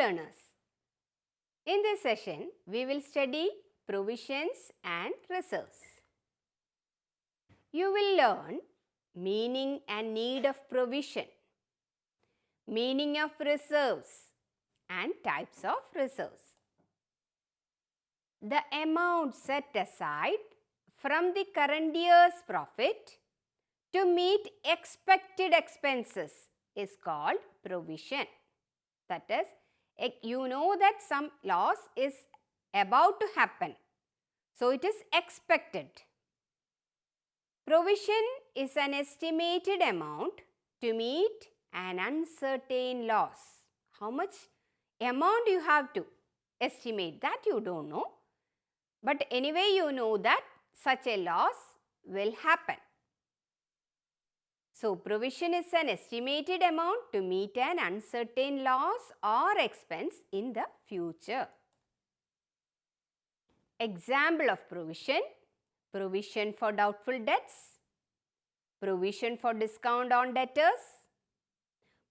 learners. In this session, we will study provisions and reserves. You will learn meaning and need of provision, meaning of reserves and types of reserves. The amount set aside from the current year's profit to meet expected expenses is called provision. That is, you know that some loss is about to happen. So, it is expected. Provision is an estimated amount to meet an uncertain loss. How much amount you have to estimate, that you don't know. But anyway, you know that such a loss will happen. So, provision is an estimated amount to meet an uncertain loss or expense in the future. Example of provision: provision for doubtful debts, provision for discount on debtors,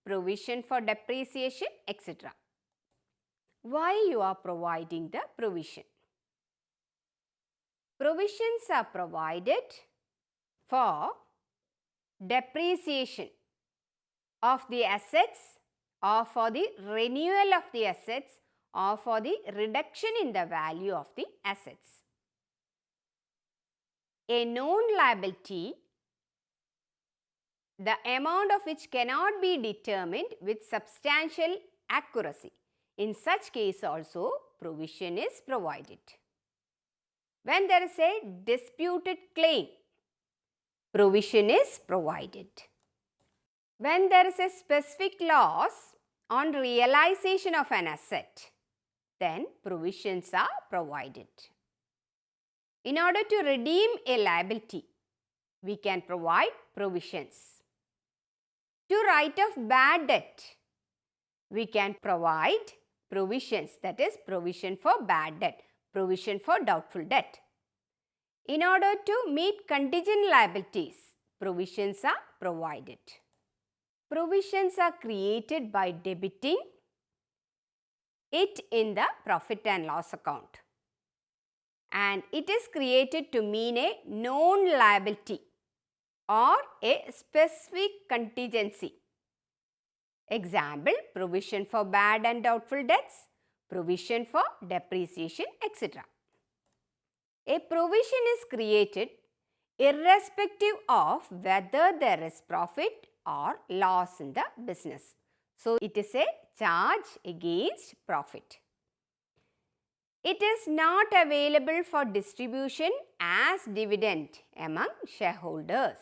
provision for depreciation, etc. Why you are providing the provision? Provisions are provided for depreciation of the assets or for the renewal of the assets or for the reduction in the value of the assets. A known liability, the amount of which cannot be determined with substantial accuracy. In such case also, provision is provided. When there is a disputed claim, provision is provided. When there is a specific loss on realization of an asset, then provisions are provided. In order to redeem a liability, we can provide provisions. To write off bad debt, we can provide provisions, that is, provision for bad debt, provision for doubtful debt. In order to meet contingent liabilities, provisions are provided. Provisions are created by debiting it in the profit and loss account. And it is created to mean a known liability or a specific contingency. Example: provision for bad and doubtful debts, provision for depreciation, etc. A provision is created irrespective of whether there is profit or loss in the business. So, it is a charge against profit. It is not available for distribution as dividend among shareholders.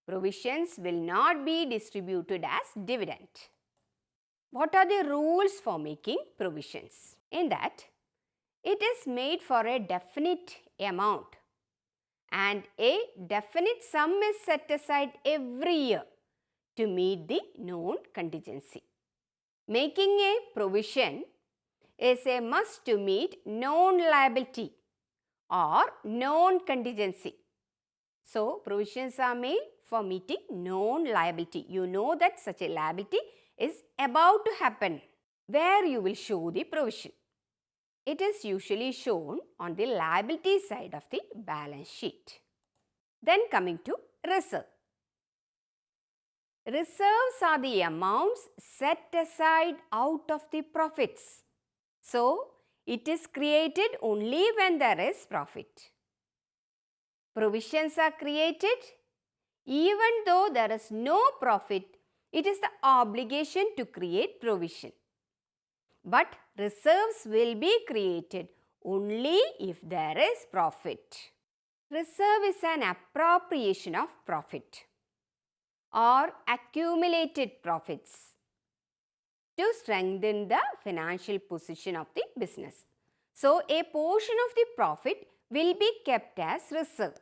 Provisions will not be distributed as dividend. What are the rules for making provisions? In that, it is made for a definite amount and a definite sum is set aside every year to meet the known contingency. Making a provision is a must to meet known liability or known contingency. So, provisions are made for meeting known liability. You know that such a liability is about to happen. Where you will show the provision? It is usually shown on the liability side of the balance sheet. Then coming to reserve. Reserves are the amounts set aside out of the profits. So, it is created only when there is profit. Provisions are created even though there is no profit. It is the obligation to create provision. But reserves will be created only if there is profit. Reserve is an appropriation of profit or accumulated profits to strengthen the financial position of the business. So, a portion of the profit will be kept as reserve.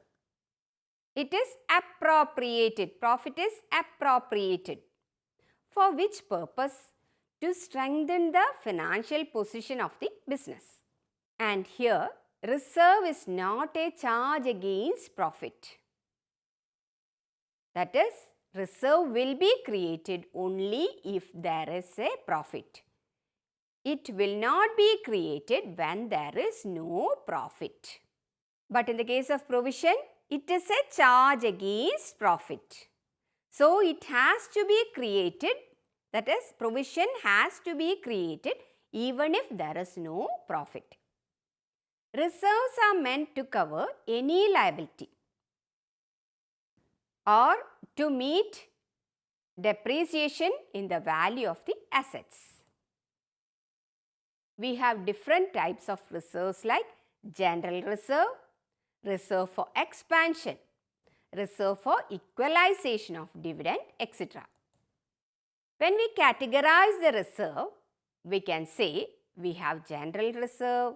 It is appropriated. Profit is appropriated. For which purpose? To strengthen the financial position of the business. And here, reserve is not a charge against profit. That is, reserve will be created only if there is a profit. it will not be created when there is no profit. But in the case of provision, it is a charge against profit. So, it has to be created, that is, provision has to be created even if there is no profit. Reserves are meant to cover any liability or to meet depreciation in the value of the assets. We have different types of reserves like general reserve, reserve for expansion, reserve for equalization of dividend, etc. When we categorize the reserve, we can say we have general reserve,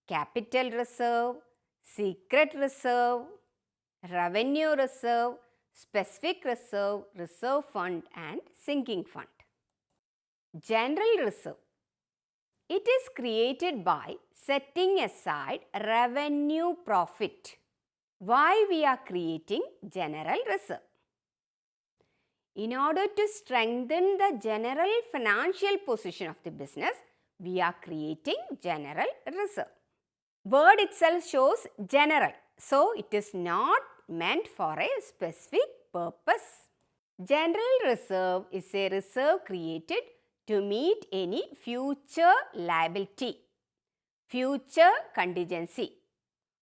capital reserve, secret reserve, revenue reserve, specific reserve, reserve fund and sinking fund. General reserve. It is created by setting aside revenue profit. Why we are creating general reserve? In order to strengthen the general financial position of the business, we are creating general reserve. Word itself shows general, so it is not meant for a specific purpose. General reserve is a reserve created to meet any future liability, future contingency,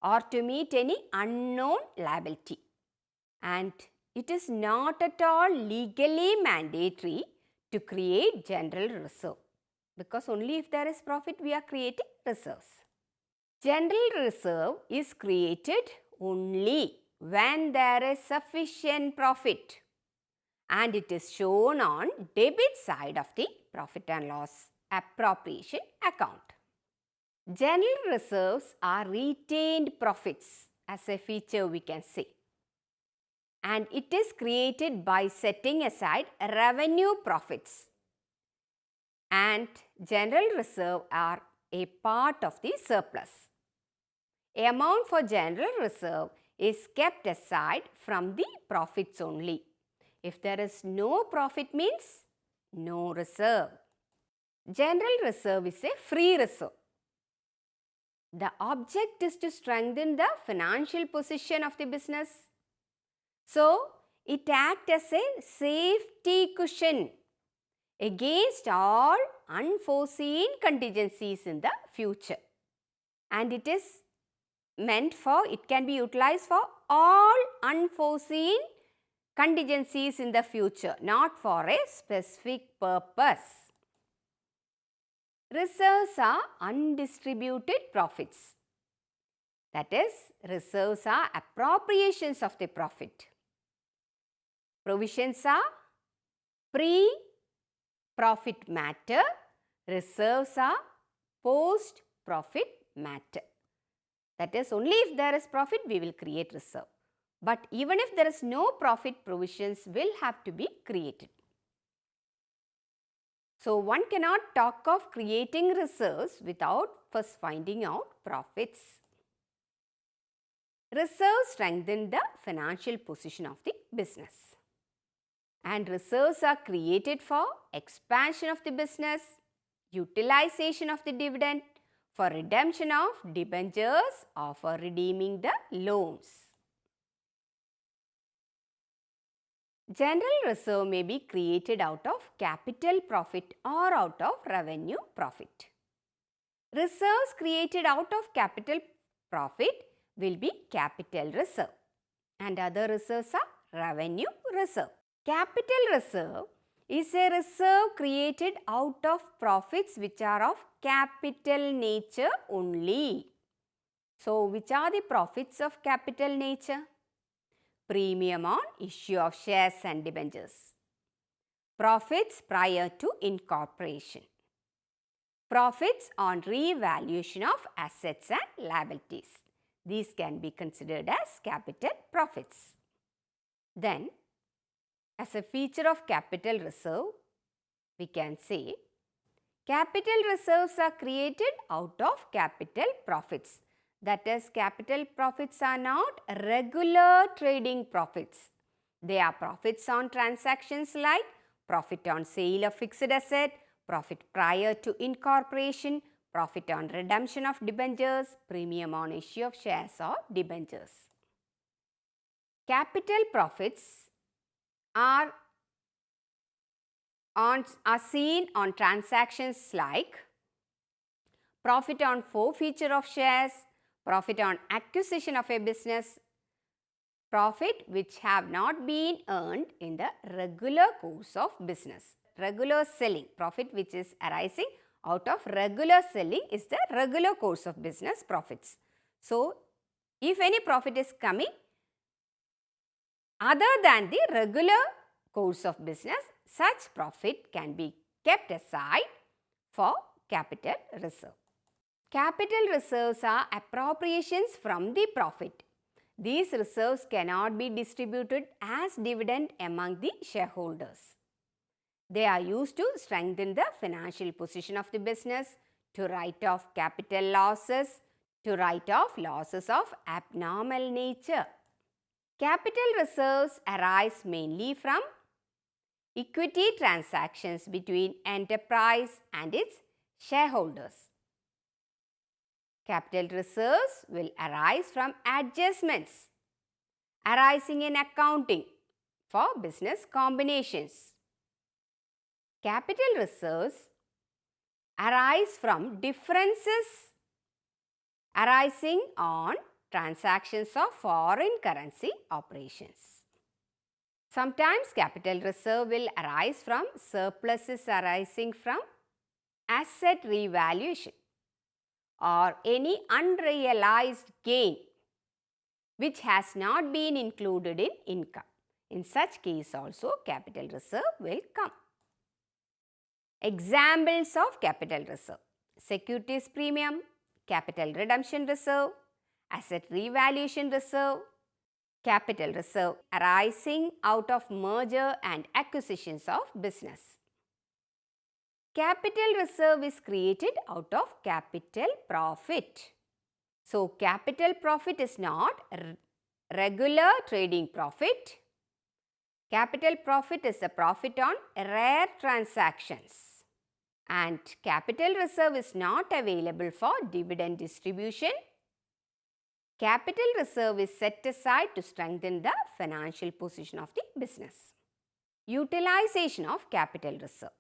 or to meet any unknown liability. And it is not at all legally mandatory to create general reserve, because only if there is profit we are creating reserves. General reserve is created only when there is sufficient profit, and it is shown on debit side of the profit and loss appropriation account. General reserves are retained profits as a feature we can say, and it is created by setting aside revenue profits, and general reserve are a part of the surplus. Amount for general reserve is kept aside from the profits only. If there is no profit means no reserve. General reserve is a free reserve. The object is to strengthen the financial position of the business. So, it acts as a safety cushion against all unforeseen contingencies in the future. And it is meant for, it can be utilized for all unforeseen contingencies in the future, not for a specific purpose. Reserves are undistributed profits. That is, reserves are appropriations of the profit. Provisions are pre-profit matter. Reserves are post-profit matter. That is, only if there is profit we will create reserve. But even if there is no profit, provisions will have to be created. So, one cannot talk of creating reserves without first finding out profits. Reserves strengthen the financial position of the business. And reserves are created for expansion of the business, utilization of the dividend, for redemption of debentures or for redeeming the loans. General reserve may be created out of capital profit or out of revenue profit. Reserves created out of capital profit will be capital reserve, and other reserves are revenue reserve. Capital reserve is a reserve created out of profits which are of capital nature only. So, which are the profits of capital nature? Premium on issue of shares and debentures, profits prior to incorporation, profits on revaluation of assets and liabilities. These can be considered as capital profits. Then, as a feature of capital reserve, we can say capital reserves are created out of capital profits. That is, capital profits are not regular trading profits. They are profits on transactions like profit on sale of fixed asset, profit prior to incorporation, profit on redemption of debentures, premium on issue of shares or debentures. Capital profits are seen on transactions like profit on forfeiture of shares, profit on acquisition of a business, profit which have not been earned in the regular course of business. Regular selling, profit which is arising out of regular selling is the regular course of business profits. So, if any profit is coming other than the regular course of business, such profit can be kept aside for capital reserve. Capital reserves are appropriations from the profit. These reserves cannot be distributed as dividend among the shareholders. They are used to strengthen the financial position of the business, to write off capital losses, to write off losses of abnormal nature. Capital reserves arise mainly from equity transactions between enterprise and its shareholders. Capital reserves will arise from adjustments arising in accounting for business combinations. Capital reserves arise from differences arising on transactions of foreign currency operations. Sometimes capital reserve will arise from surpluses arising from asset revaluation or any unrealized gain which has not been included in income. In such case also capital reserve will come. Examples of capital reserve: securities premium, capital redemption reserve, asset revaluation reserve, capital reserve arising out of merger and acquisitions of business. Capital reserve is created out of capital profit. So, capital profit is not regular trading profit. Capital profit is a profit on rare transactions. And capital reserve is not available for dividend distribution. Capital reserve is set aside to strengthen the financial position of the business. Utilization of capital reserve.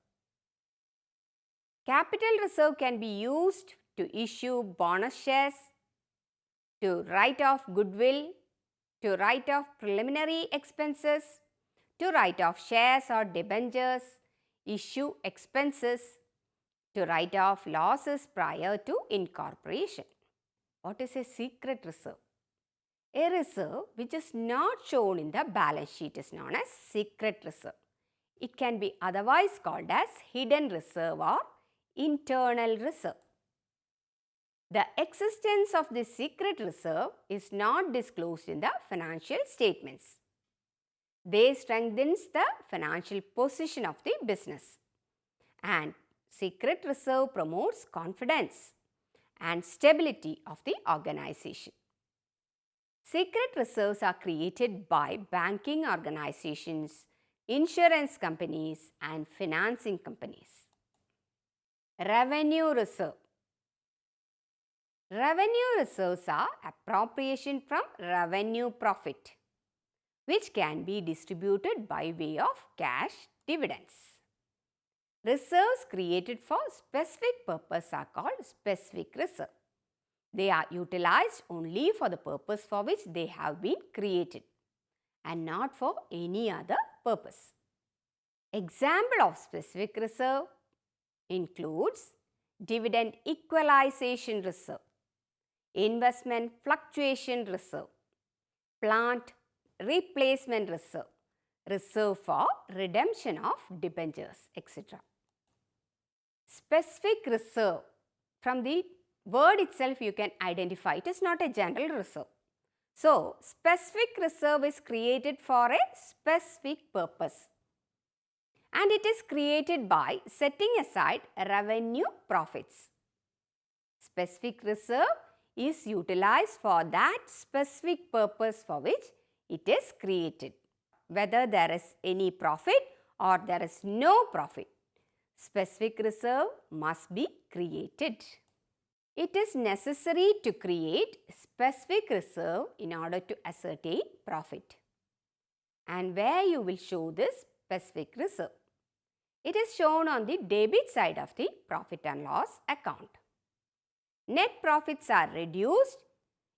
Capital reserve can be used to issue bonus shares, to write off goodwill, to write off preliminary expenses, to write off shares or debentures, issue expenses, to write off losses prior to incorporation. What is a secret reserve? A reserve which is not shown in the balance sheet is known as secret reserve. It can be otherwise called as hidden reserve or internal reserve. The existence of this secret reserve is not disclosed in the financial statements. They strengthen the financial position of the business, and secret reserve promotes confidence and stability of the organization. Secret reserves are created by banking organizations, insurance companies, and financing companies. Revenue reserve. Revenue reserves are appropriation from revenue profit, which can be distributed by way of cash dividends. Reserves created for specific purpose are called specific reserve. They are utilized only for the purpose for which they have been created and not for any other purpose. Example of specific reserve includes dividend equalization reserve, investment fluctuation reserve, plant replacement reserve, reserve for redemption of debentures, etc. Specific reserve, from the word itself you can identify it is not a general reserve. So, specific reserve is created for a specific purpose, and it is created by setting aside revenue profits. Specific reserve is utilized for that specific purpose for which it is created, whether there is any profit or there is no profit. specific reserve must be created. It is necessary to create specific reserve in order to ascertain profit. And where you will show this specific reserve? It is shown on the debit side of the profit and loss account. Net profits are reduced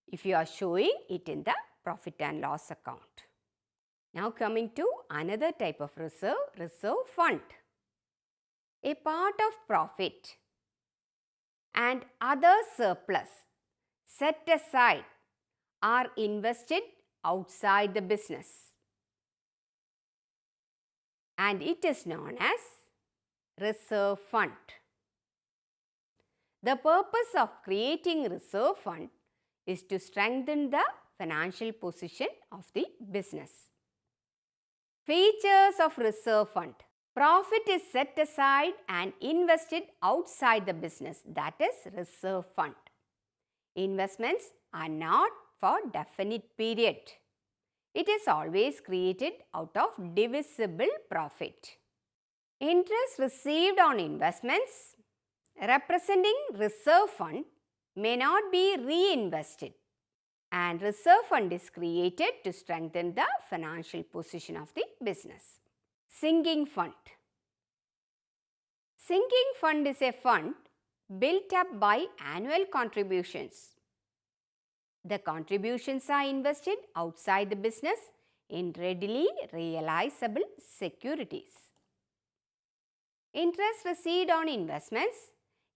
if you are showing it in the profit and loss account. Now coming to another type of reserve, reserve fund. A part of profit and other surplus set aside are invested outside the business, and it is known as reserve fund. The purpose of creating reserve fund is to strengthen the financial position of the business. Features of reserve fund. Profit is set aside and invested outside the business, that is reserve fund. Investments are not for definite period. It is always created out of divisible profit. Interest received on investments representing reserve fund may not be reinvested, and reserve fund is created to strengthen the financial position of the business. Sinking fund. Sinking fund is a fund built up by annual contributions. The contributions are invested outside the business in readily realizable securities. Interest received on investments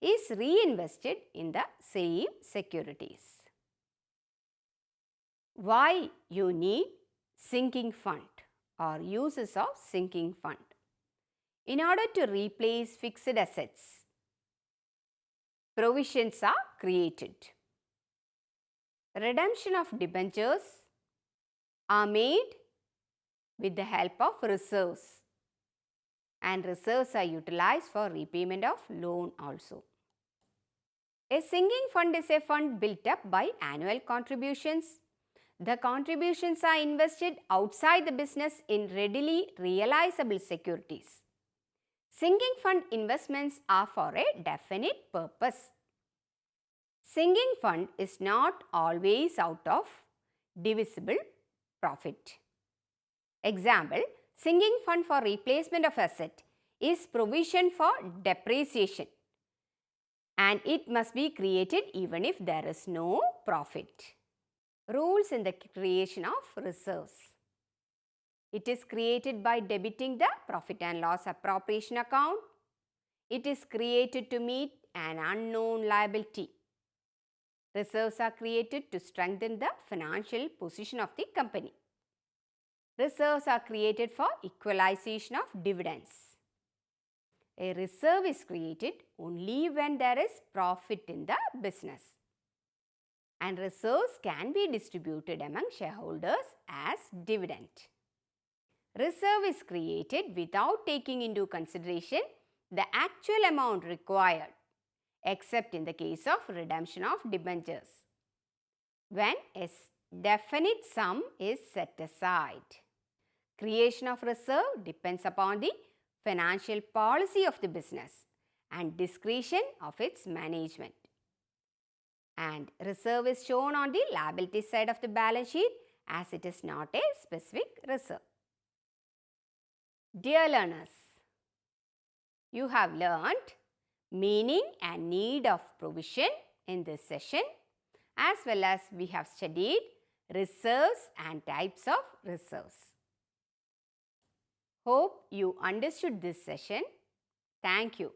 is reinvested in the same securities. Why you need sinking fund or uses of sinking fund? In order to replace fixed assets, provisions are created. Redemption of debentures are made with the help of reserves, and reserves are utilized for repayment of loan also. A sinking fund is a fund built up by annual contributions. The contributions are invested outside the business in readily realizable securities. Sinking fund investments are for a definite purpose. Sinking fund is not always out of divisible profit. Example, sinking fund for replacement of asset is provision for depreciation, and it must be created even if there is no profit. Rules in the creation of reserves. It is created by debiting the profit and loss appropriation account. It is created to meet an unknown liability. Reserves are created to strengthen the financial position of the company. Reserves are created for equalization of dividends. A reserve is created only when there is profit in the business, and reserves can be distributed among shareholders as dividend. Reserve is created without taking into consideration the actual amount required, except in the case of redemption of debentures, when a definite sum is set aside. Creation of reserve depends upon the financial policy of the business and discretion of its management. And reserve is shown on the liability side of the balance sheet as it is not a specific reserve. Dear learners, you have learnt meaning and need of provision in this session, as well as we have studied reserves and types of reserves. Hope you understood this session. Thank you.